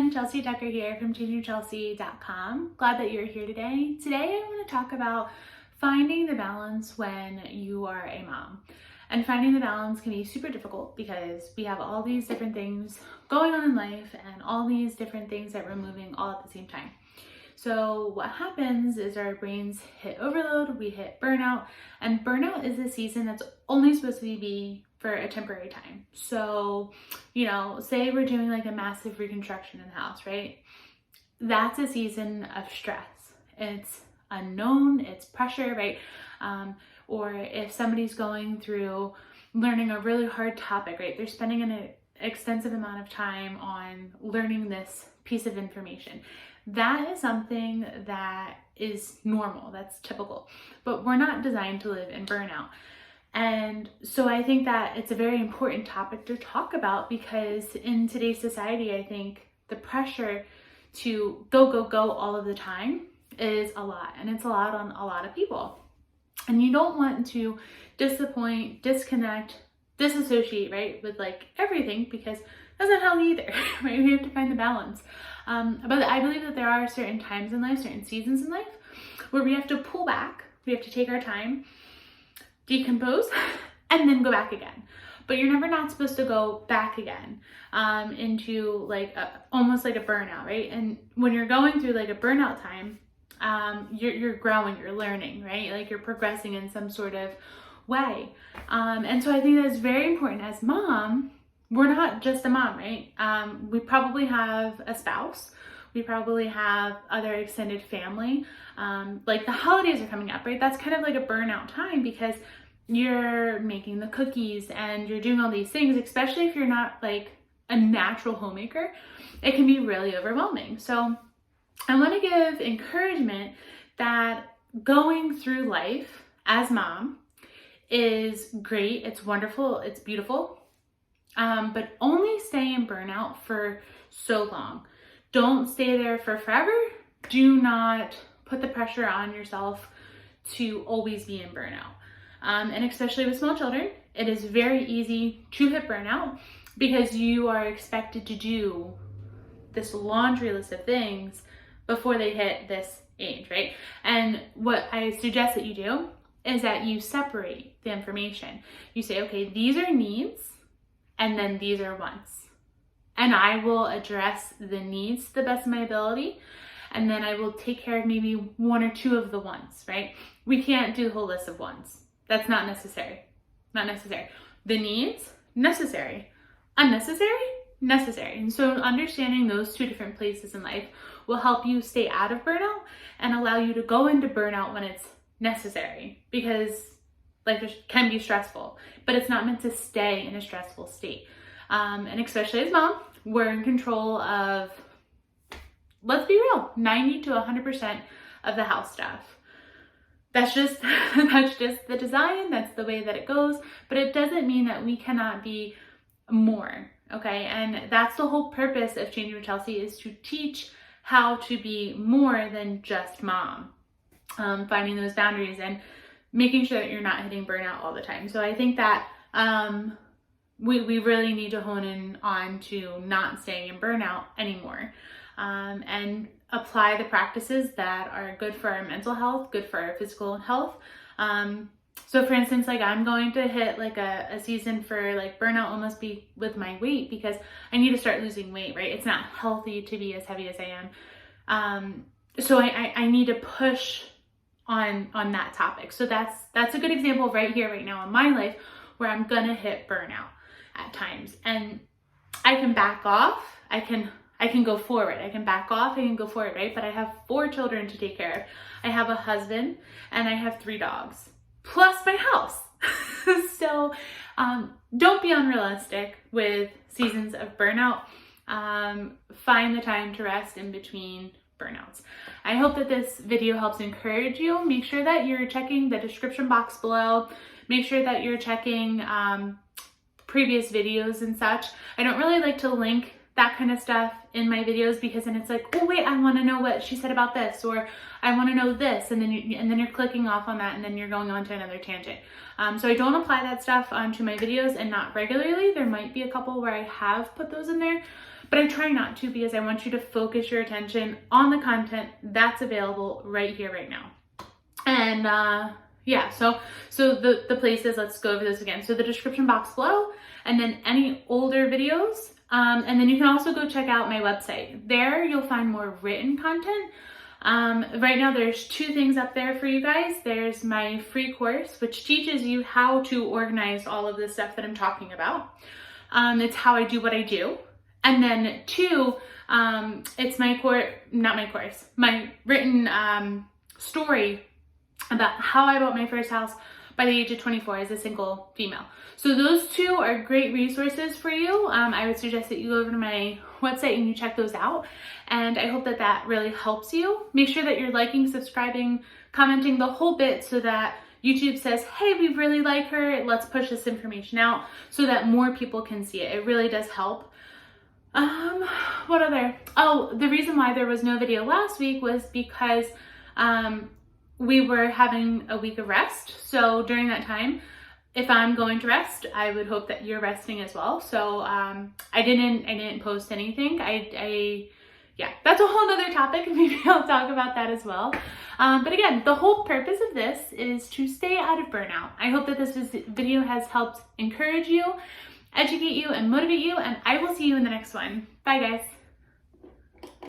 everyone, Chelsea Decker here from ChangingChelsea.com. Glad that you're here today. Today I want to talk about finding the balance when you are a mom. And finding the balance can be super difficult because we have all these different things going on in life and all these different things that we're moving all at the same time. So what happens is our brains hit overload, we hit burnout, and burnout is a season that's only supposed to be for a temporary time. So, say we're doing like a massive reconstruction in the house, right? That's a season of stress. It's unknown, it's pressure, right? Or if somebody's going through learning a really hard topic, right? They're spending an extensive amount of time on learning this piece of information. That is something that is normal, that's typical, but we're not designed to live in burnout. And so I think that it's a very important topic to talk about because in today's society, I think the pressure to go all of the time is a lot, and it's a lot on a lot of people. And you don't want to disappoint, disconnect, disassociate, right, with like everything, because that's not healthy either, right? We have to find the balance. But I believe that there are certain times in life, certain seasons in life, where we have to pull back, we have to take our time, decompose, and then go back again. But you're never not supposed to go back again into like almost like a burnout, right? And when you're going through like a burnout time, you're growing, you're learning, right? Like you're progressing in some sort of way. And so I think that's very important. As mom, we're not just a mom, right? We probably have a spouse. We probably have other extended family. Like the holidays are coming up, right? That's kind of like a burnout time because you're making the cookies and you're doing all these things, especially if you're not like a natural homemaker. It can be really overwhelming. So I want to give encouragement that going through life as mom is great. It's wonderful. It's beautiful. But only stay in burnout for so long. Don't stay there for forever. Do not put the pressure on yourself to always be in burnout. And especially with small children, it is very easy to hit burnout because you are expected to do this laundry list of things before they hit this age, right? And what I suggest that you do is that you separate the information. You say, okay, these are needs, and then these are wants. And I will address the needs to the best of my ability, and then I will take care of maybe one or two of the wants, right? We can't do the whole list of wants. That's not necessary. Not necessary. The needs, necessary. Unnecessary, necessary. And so understanding those two different places in life will help you stay out of burnout and allow you to go into burnout when it's necessary, because life can be stressful, but it's not meant to stay in a stressful state. And especially as mom, we're in control of, let's be real, 90 to 100% of the house stuff. That's just the design, that's the way that it goes, but it doesn't mean that we cannot be more, okay? And that's the whole purpose of Changing with Chelsea, is to teach how to be more than just mom. Finding those boundaries and making sure that you're not hitting burnout all the time. So I think that we really need to hone in on to not staying in burnout anymore, and apply the practices that are good for our mental health, good for our physical health. So for instance, like I'm going to hit like a season for like burnout almost be with my weight because I need to start losing weight, right? It's not healthy to be as heavy as I am. So I need to push on that topic. So that's a good example right here, right now in my life where I'm gonna hit burnout at times. And I can back off, I can go forward, I can back off, I can go forward, right? But I have 4 children to take care of. I have a husband and I have 3 dogs, plus my house. So don't be unrealistic with seasons of burnout. Find the time to rest in between burnouts. I hope that this video helps encourage you. Make sure that you're checking the description box below. Make sure that you're checking previous videos and such. I don't really like to link that kind of stuff in my videos because then it's like, oh wait, I want to know what she said about this, or I want to know this, and then you're clicking off on that, and then you're going on to another tangent. So I don't apply that stuff onto my videos, and not regularly. There might be a couple where I have put those in there, but I try not to because I want you to focus your attention on the content that's available right here, right now. And yeah, so the places, let's go over this again. So the description box below, and then any older videos. And then you can also go check out my website. There you'll find more written content. Right now there's 2 things up there for you guys. There's my free course, which teaches you how to organize all of this stuff that I'm talking about. It's how I do what I do. And then 2, it's my my written story about how I bought my first house by the age of 24 as a single female. So those 2 are great resources for you. I would suggest that you go over to my website and you check those out. And I hope that that really helps you. Make sure that you're liking, subscribing, commenting, the whole bit, so that YouTube says, hey, we really like her. Let's push this information out so that more people can see it. It really does help. What other? Oh, the reason why there was no video last week was because we were having a week of rest. So during that time, if I'm going to rest, I would hope that you're resting as well. So I didn't post anything. Yeah, that's a whole nother topic. Maybe I'll talk about that as well. But again, the whole purpose of this is to stay out of burnout. I hope that this video has helped encourage you, educate you, and motivate you, and I will see you in the next one. Bye, guys.